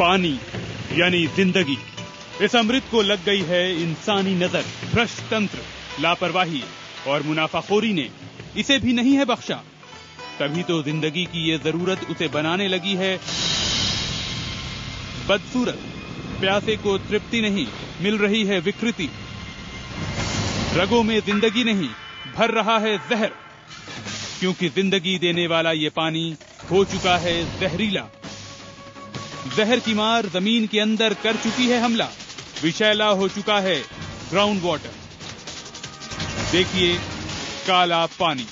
पानी यानी जिंदगी, इस अमृत को लग गई है इंसानी नजर। भ्रष्ट तंत्र, लापरवाही और मुनाफाखोरी ने इसे भी नहीं है बख्शा। तभी तो जिंदगी की ये जरूरत उसे बनाने लगी है बदसूरत। प्यासे को तृप्ति नहीं, मिल रही है विकृति। रगों में जिंदगी नहीं, भर रहा है जहर, क्योंकि जिंदगी देने वाला ये पानी हो चुका है जहरीला। जहर की मार जमीन के अंदर कर चुकी है हमला। विषैला हो चुका है ग्राउंड वाटर। देखिए काला पानी।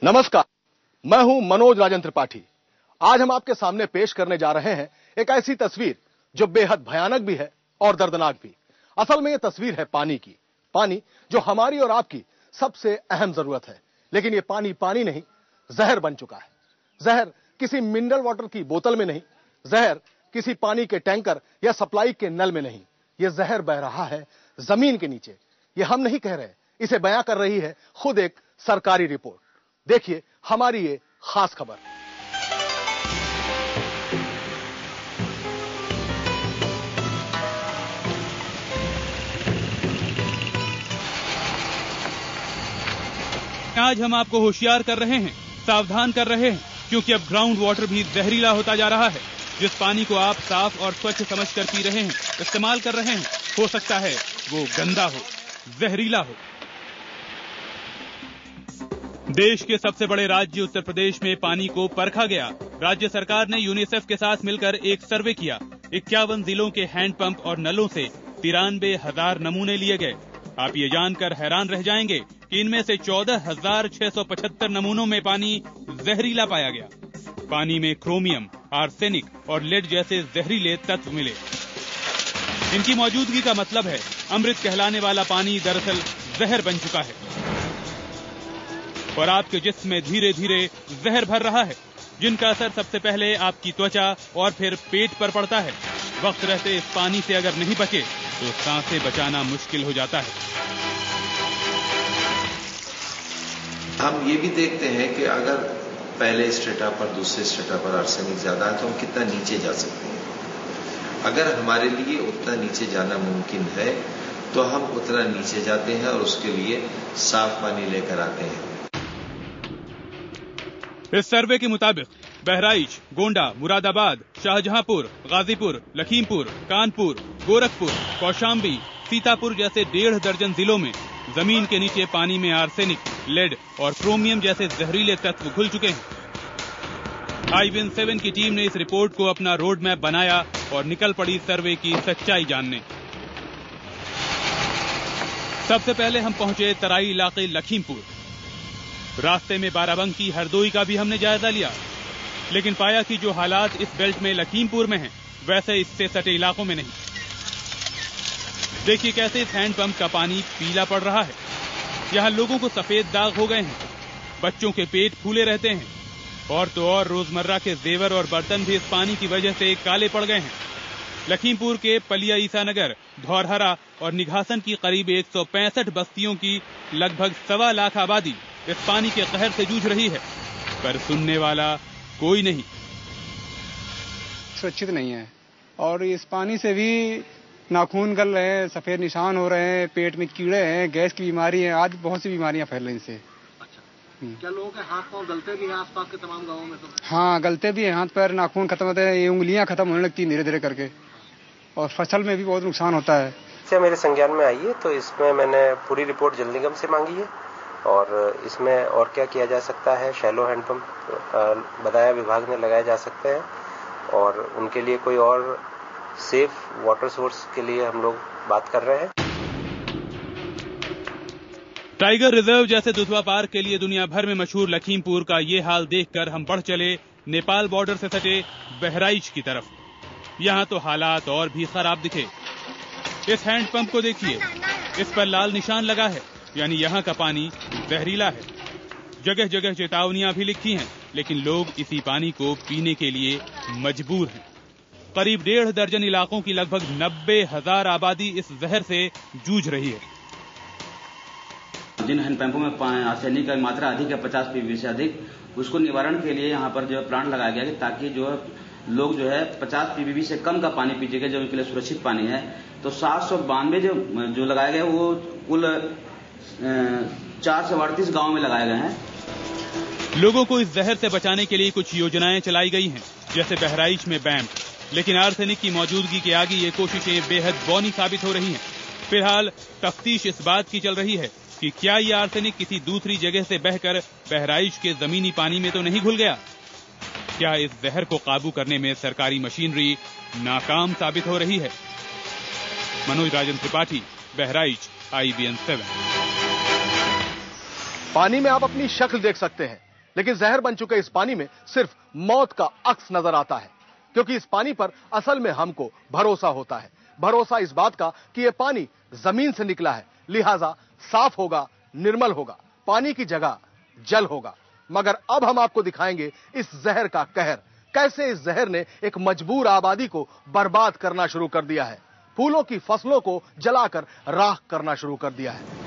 नमस्कार, मैं हूं मनोज राजन त्रिपाठी। आज हम आपके सामने पेश करने जा रहे हैं एक ऐसी तस्वीर जो बेहद भयानक भी है और दर्दनाक भी। असल में यह तस्वीर है पानी की। पानी जो हमारी और आपकी सबसे अहम जरूरत है। लेकिन यह पानी पानी नहीं, जहर बन चुका है। जहर किसी मिनरल वाटर की बोतल में नहीं, जहर किसी पानी के टैंकर या सप्लाई के नल में नहीं। यह जहर बह रहा है जमीन के नीचे। यह हम नहीं कह रहे, इसे बयां कर रही है खुद एक सरकारी रिपोर्ट। देखिए हमारी ये खास खबर। आज हम आपको होशियार कर रहे हैं, सावधान कर रहे हैं, क्योंकि अब ग्राउंड वाटर भी जहरीला होता जा रहा है। जिस पानी को आप साफ और स्वच्छ समझकर पी रहे हैं, इस्तेमाल कर रहे हैं, हो सकता है वो गंदा हो, जहरीला हो। देश के सबसे बड़े राज्य उत्तर प्रदेश में पानी को परखा गया। राज्य सरकार ने यूनिसेफ के साथ मिलकर एक सर्वे किया। 51 जिलों के हैंडपंप और नलों से 93,000 नमूने लिए गए। आप ये जानकर हैरान रह जाएंगे कि इनमें से 14,675 नमूनों में पानी जहरीला पाया गया। पानी में क्रोमियम, आर्सेनिक और लेड जैसे जहरीले तत्व मिले। इनकी मौजूदगी का मतलब है अमृत कहलाने वाला पानी दरअसल जहर बन चुका है और आपके जिस्म में धीरे धीरे जहर भर रहा है, जिनका असर सबसे पहले आपकी त्वचा और फिर पेट पर पड़ता है। वक्त रहते इस पानी से अगर नहीं बचे तो सांसें बचाना मुश्किल हो जाता है। हम ये भी देखते हैं कि अगर पहले स्टेटा पर दूसरे स्टेटा पर आर्सेनिक ज्यादा है तो हम कितना नीचे जा सकते हैं। अगर हमारे लिए उतना नीचे जाना मुमकिन है तो हम उतना नीचे जाते हैं और उसके लिए साफ पानी लेकर आते हैं। इस सर्वे के मुताबिक बहराइच, गोंडा, मुरादाबाद, शाहजहांपुर, गाजीपुर, लखीमपुर, कानपुर, गोरखपुर, कौशाम्बी, सीतापुर जैसे 1.5 दर्जन जिलों में जमीन के नीचे पानी में आर्सेनिक, लेड और क्रोमियम जैसे जहरीले तत्व घुल चुके हैं। iWin7 की टीम ने इस रिपोर्ट को अपना रोड मैप बनाया और निकल पड़ी सर्वे की सच्चाई जानने। सबसे पहले हम पहुंचे तराई इलाके लखीमपुर। रास्ते में बाराबंकी, हरदोई का भी हमने जायजा लिया, लेकिन पाया कि जो हालात इस बेल्ट में लखीमपुर में हैं, वैसे इससे सटे इलाकों में नहीं। देखिए कैसे इस हैंडपंप का पानी पीला पड़ रहा है। यहां लोगों को सफेद दाग हो गए हैं, बच्चों के पेट फूले रहते हैं और तो और रोजमर्रा के जेवर और बर्तन भी इस पानी की वजह से काले पड़ गए हैं। लखीमपुर के पलिया ईसानगर, धौरहरा और निघासन की करीब 165 बस्तियों की लगभग 1.25 लाख आबादी इस पानी के कहर से जूझ रही है, पर सुनने वाला कोई नहीं। सुरक्षित नहीं है और इस पानी से भी नाखून गल रहे हैं, सफेद निशान हो रहे हैं, पेट में कीड़े हैं, गैस की बीमारी है, आज बहुत सी बीमारियां फैल रही इनसे। अच्छा, क्या लोगों के हाथ पांव गलते भी हैं आसपास के तमाम गांवों में? तो हाँ, गलते भी हैं, हाथ पैर, नाखून खत्म होते हैं, ये उंगलियां खत्म होने लगती हैं धीरे धीरे करके, और फसल में भी बहुत नुकसान होता है। मेरे संज्ञान में आई है तो इसमें मैंने पूरी रिपोर्ट जल निगम से मांगी है और इसमें और क्या किया जा सकता है। शैलो हैंडपंप बदायूं विभाग में लगाए जा सकते हैं और उनके लिए कोई और सेफ वाटर सोर्स के लिए हम लोग बात कर रहे हैं। टाइगर रिजर्व जैसे दुधवा पार्क के लिए दुनिया भर में मशहूर लखीमपुर का ये हाल देखकर हम बढ़ चले नेपाल बॉर्डर से सटे बहराइच की तरफ। यहां तो हालात और भी खराब दिखे। इस हैंडपंप को देखिए, इस पर लाल निशान लगा है, यानी यहां का पानी जहरीला है। जगह जगह चेतावनियां भी लिखी हैं, लेकिन लोग इसी पानी को पीने के लिए मजबूर हैं। करीब 1.5 दर्जन इलाकों की लगभग 90,000 आबादी इस जहर से जूझ रही है। जिन हैंडपंपों में आर्सेनिक की मात्रा अधिक है 50 पीवी से अधिक, उसको निवारण के लिए यहाँ पर जो है प्लांट लगाया गया है ताकि जो लोग जो है 50 पीवी से कम का पानी पीजिएगा, जो उनके लिए सुरक्षित पानी है। तो 792 जो लगाए गए वो कुल 4 से 38 गाँव में लगाए गए हैं। लोगों को इस जहर से बचाने के लिए कुछ योजनाएं चलाई गई हैं, जैसे बहराइच में बैंप, लेकिन आर्सेनिक की मौजूदगी के आगे ये कोशिशें बेहद बौनी साबित हो रही हैं। फिलहाल तफ्तीश इस बात की चल रही है कि क्या ये आर्सेनिक किसी दूसरी जगह से बहकर बहराइच के जमीनी पानी में तो नहीं घुल गया। क्या इस जहर को काबू करने में सरकारी मशीनरी नाकाम साबित हो रही है। मनोज राजन त्रिपाठी, बहराइच, IBN 7। पानी में आप अपनी शक्ल देख सकते हैं, लेकिन जहर बन चुके इस पानी में सिर्फ मौत का अक्स नजर आता है, क्योंकि इस पानी पर असल में हमको भरोसा होता है। भरोसा इस बात का कि यह पानी जमीन से निकला है, लिहाजा साफ होगा, निर्मल होगा, पानी की जगह जल होगा। मगर अब हम आपको दिखाएंगे इस जहर का कहर, कैसे इस जहर ने एक मजबूर आबादी को बर्बाद करना शुरू कर दिया है, फूलों की फसलों को जलाकर राख करना शुरू कर दिया है।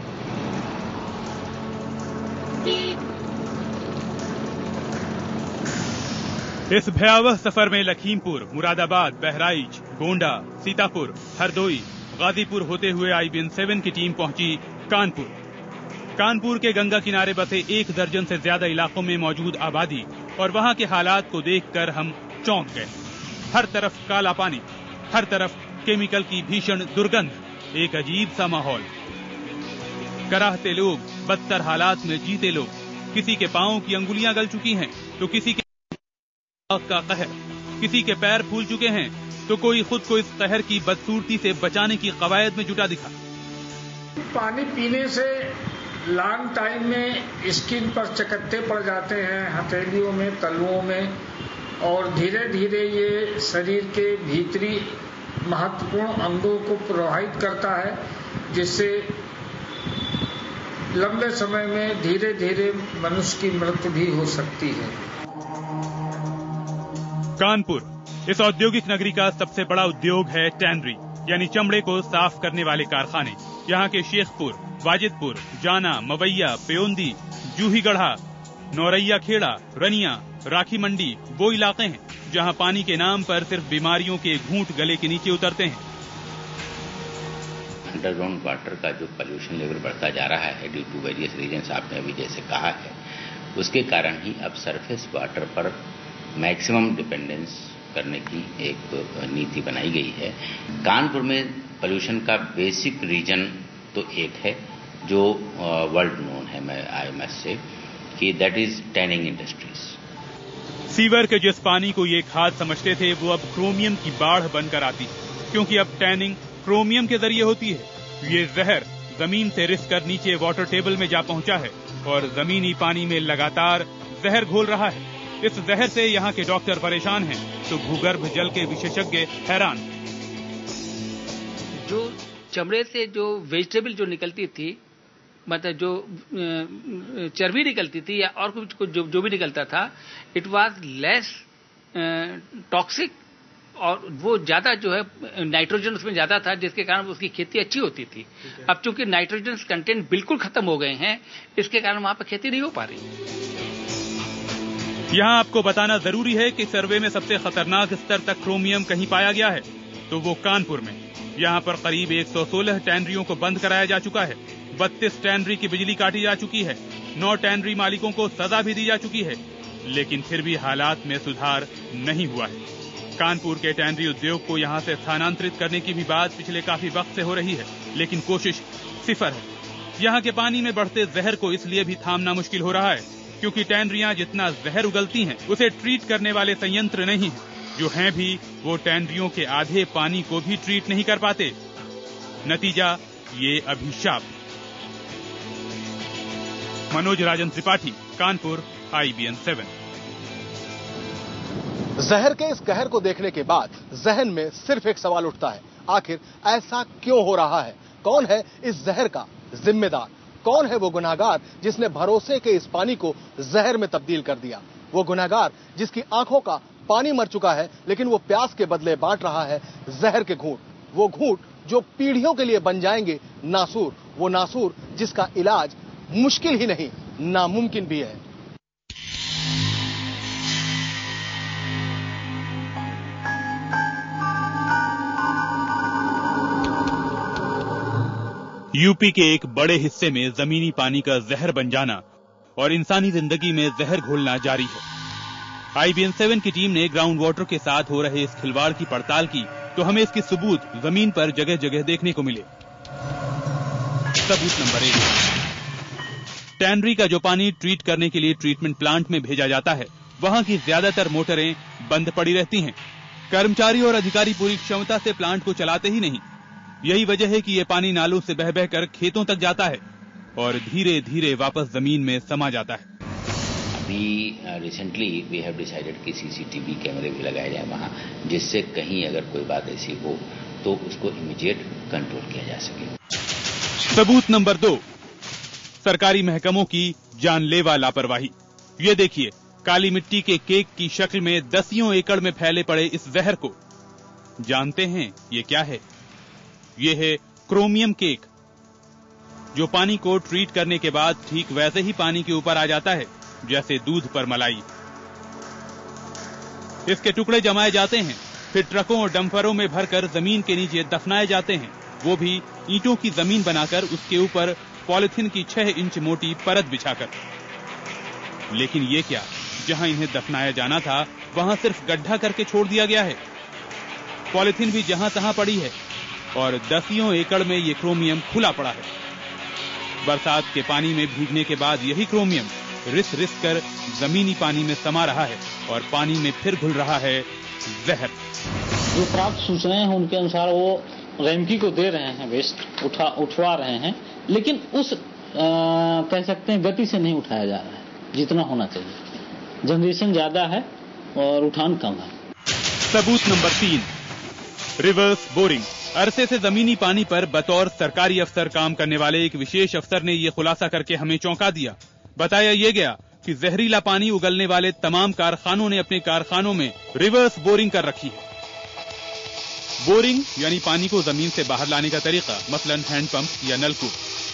इस भयावह सफर में लखीमपुर, मुरादाबाद, बहराइच, गोंडा, सीतापुर, हरदोई, गाजीपुर होते हुए IBN 7 की टीम पहुंची कानपुर। कानपुर के गंगा किनारे बसे 1 दर्जन से ज्यादा इलाकों में मौजूद आबादी और वहां के हालात को देखकर हम चौंक गए। हर तरफ काला पानी, हर तरफ केमिकल की भीषण दुर्गंध, एक अजीब सा माहौल। कराहते लोग, बदतर हालात में जीते लोग, किसी के पांवों की अंगुलियां गल चुकी हैं तो किसी के का कहर, किसी के पैर फूल चुके हैं तो कोई खुद को इस कहर की बदसूरती से बचाने की कवायद में जुटा दिखा। पानी पीने से लॉन्ग टाइम में स्किन पर चकत्ते पड़ जाते हैं, हथेलियों में, तलुओं में, और धीरे धीरे ये शरीर के भीतरी महत्वपूर्ण अंगों को प्रभावित करता है, जिससे लंबे समय में धीरे धीरे मनुष्य की मृत्यु भी हो सकती है। कानपुर, इस औद्योगिक नगरी का सबसे बड़ा उद्योग है टैनरी, यानी चमड़े को साफ करने वाले कारखाने। यहाँ के शेखपुर, वाजिदपुर, जाना, मवैया, पेयोंदी, जूहीगढ़ा, नौरैया खेड़ा, रनिया, राखी मंडी वो इलाके हैं जहाँ पानी के नाम पर सिर्फ बीमारियों के घूंट गले के नीचे उतरते हैं। अंडरग्राउंड वाटर का जो पोल्यूशन लेवल बढ़ता जा रहा है ड्यू टू वेरियस रीजन्स, आपने अभी जैसे कहा है, उसके कारण ही अब सरफेस वाटर पर मैक्सिमम डिपेंडेंस करने की एक नीति बनाई गई है। कानपुर में पोल्यूशन का बेसिक रीजन तो एक है जो वर्ल्ड नोन है, मैं IMS से, कि that is tanning industries. Sewer के जिस पानी को ये खाद समझते थे वो अब क्रोमियम की बाढ़ बनकर आती है, क्योंकि अब टैनिंग क्रोमियम के जरिए होती है। ये जहर जमीन से रिस कर नीचे वाटर टेबल में जा पहुंचा है और जमीनी पानी में लगातार जहर घोल रहा है। इस जहर से यहाँ के डॉक्टर परेशान हैं तो भूगर्भ जल के विशेषज्ञ हैरान। जो चमड़े से जो वेजिटेबल जो निकलती थी, मतलब जो चर्बी निकलती थी या और कुछ जो भी निकलता था, इट वाज लेस टॉक्सिक और वो ज्यादा जो है नाइट्रोजन उसमें ज्यादा था, जिसके कारण उसकी खेती अच्छी होती थी। अब चूंकि नाइट्रोजन कंटेंट बिल्कुल खत्म हो गए हैं, इसके कारण वहां पर खेती नहीं हो पा रही। यहाँ आपको बताना जरूरी है कि सर्वे में सबसे खतरनाक स्तर तक क्रोमियम कहीं पाया गया है तो वो कानपुर में। यहाँ पर करीब 116 टैनरियों को बंद कराया जा चुका है, 32 टैनरी की बिजली काटी जा चुकी है, 9 टैनरी मालिकों को सजा भी दी जा चुकी है, लेकिन फिर भी हालात में सुधार नहीं हुआ है। कानपुर के टैनरी उद्योग को यहाँ से स्थानांतरित करने की भी बात पिछले काफी वक्त से हो रही है, लेकिन कोशिश सिफर है। यहाँ के पानी में बढ़ते जहर को इसलिए भी थामना मुश्किल हो रहा है क्योंकि टैनरियां जितना जहर उगलती हैं उसे ट्रीट करने वाले संयंत्र नहीं हैं, जो हैं भी वो टैनरियों के आधे पानी को भी ट्रीट नहीं कर पाते। नतीजा ये अभिशाप। मनोज राजन त्रिपाठी, कानपुर, IBN 7। जहर के इस कहर को देखने के बाद जहन में सिर्फ एक सवाल उठता है, आखिर ऐसा क्यों हो रहा है? कौन है इस जहर का जिम्मेदार? कौन है वो गुनाहगार जिसने भरोसे के इस पानी को जहर में तब्दील कर दिया? वो गुनाहगार जिसकी आंखों का पानी मर चुका है, लेकिन वो प्यास के बदले बांट रहा है जहर के घूंट। वो घूंट जो पीढ़ियों के लिए बन जाएंगे नासूर। वो नासूर जिसका इलाज मुश्किल ही नहीं, नामुमकिन भी है। यूपी के एक बड़े हिस्से में जमीनी पानी का जहर बन जाना और इंसानी जिंदगी में जहर घोलना जारी है। IBN7 की टीम ने ग्राउंड वाटर के साथ हो रहे इस खिलवाड़ की पड़ताल की तो हमें इसके सबूत जमीन पर जगह जगह देखने को मिले। सबूत नंबर 1, टैनरी का जो पानी ट्रीट करने के लिए ट्रीटमेंट प्लांट में भेजा जाता है, वहां की ज्यादातर मोटरें बंद पड़ी रहती हैं। कर्मचारी और अधिकारी पूरी क्षमता से प्लांट को चलाते ही नहीं। यही वजह है कि ये पानी नालों से बह बहकर खेतों तक जाता है और धीरे धीरे वापस जमीन में समा जाता है। अभी रिसेंटली वी हैव डिसाइडेड कि CCTV कैमरे भी लगाए जाए वहां, जिससे कहीं अगर कोई बात ऐसी हो तो उसको इमीडिएट कंट्रोल किया जा सके। सबूत नंबर 2, सरकारी महकमों की जानलेवा लापरवाही। ये देखिए, काली मिट्टी के केक की शक्ल में 10 एकड़ में फैले पड़े इस जहर को। जानते हैं ये क्या है? ये है क्रोमियम केक, जो पानी को ट्रीट करने के बाद ठीक वैसे ही पानी के ऊपर आ जाता है जैसे दूध पर मलाई। इसके टुकड़े जमाए जाते हैं, फिर ट्रकों और डंफरों में भरकर जमीन के नीचे दफनाए जाते हैं, वो भी ईंटों की जमीन बनाकर उसके ऊपर पॉलिथीन की 6 इंच मोटी परत बिछाकर। लेकिन ये क्या, जहां इन्हें दफनाया जाना था वहां सिर्फ गड्ढा करके छोड़ दिया गया है। पॉलिथीन भी जहां तहां पड़ी है और 10 एकड़ में ये क्रोमियम खुला पड़ा है। बरसात के पानी में भीगने के बाद यही क्रोमियम रिस रिस कर जमीनी पानी में समा रहा है और पानी में फिर घुल रहा है जहर। जो प्राप्त सूचनाएं हैं उनके अनुसार वो रेमकी को दे रहे हैं, वेस्ट उठवा रहे हैं, लेकिन उस कह सकते हैं गति से नहीं उठाया जा रहा है जितना होना चाहिए। जनरेशन ज्यादा है और उठान कम है। सबूत नंबर 3, रिवर्स बोरिंग। अरसे से जमीनी पानी पर बतौर सरकारी अफसर काम करने वाले एक विशेष अफसर ने यह खुलासा करके हमें चौंका दिया। बताया यह गया कि जहरीला पानी उगलने वाले तमाम कारखानों ने अपने कारखानों में रिवर्स बोरिंग कर रखी है। बोरिंग यानी पानी को जमीन से बाहर लाने का तरीका, मसलन हैंडपंप या नलकूप।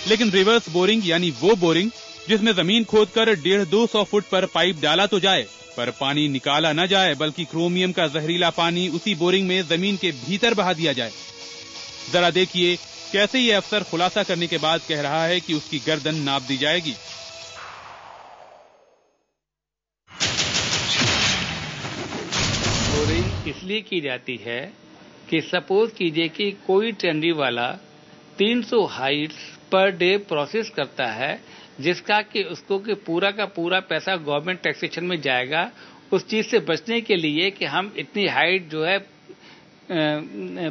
लेकिन रिवर्स बोरिंग यानी वो बोरिंग जिसमें जमीन खोदकर 150-200 फुट पर पाइप डाला तो जाए पर पानी निकाला न जाए, बल्कि क्रोमियम का जहरीला पानी उसी बोरिंग में जमीन के भीतर बहा दिया जाए। जरा देखिए कैसे ये अफसर खुलासा करने के बाद कह रहा है कि उसकी गर्दन नाप दी जाएगी। बोरिंग इसलिए की जाती है कि सपोज कीजिए कि कोई टेंडरी वाला 300 हाइट्स पर डे प्रोसेस करता है, जिसका कि उसको कि पूरा का पूरा पैसा गवर्नमेंट टैक्सेशन में जाएगा। उस चीज से बचने के लिए कि हम इतनी हाइट जो है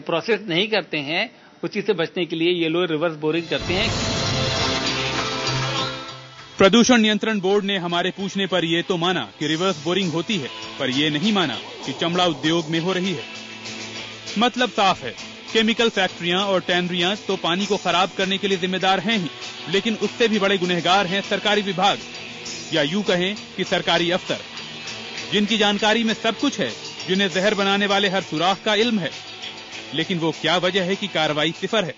प्रोसेस नहीं करते हैं, उस चीज से बचने के लिए ये लोग रिवर्स बोरिंग करते हैं। प्रदूषण नियंत्रण बोर्ड ने हमारे पूछने पर यह तो माना कि रिवर्स बोरिंग होती है, पर यह नहीं माना कि चमड़ा उद्योग में हो रही है। मतलब साफ है, केमिकल फैक्ट्रियां और टैनरियां तो पानी को खराब करने के लिए जिम्मेदार हैं ही, लेकिन उससे भी बड़े गुनहगार हैं सरकारी विभाग, या यूं कहें कि सरकारी अफसर, जिनकी जानकारी में सब कुछ है, जिन्हें जहर बनाने वाले हर सुराख का इल्म है, लेकिन वो क्या वजह है कि कार्रवाई सिफर है।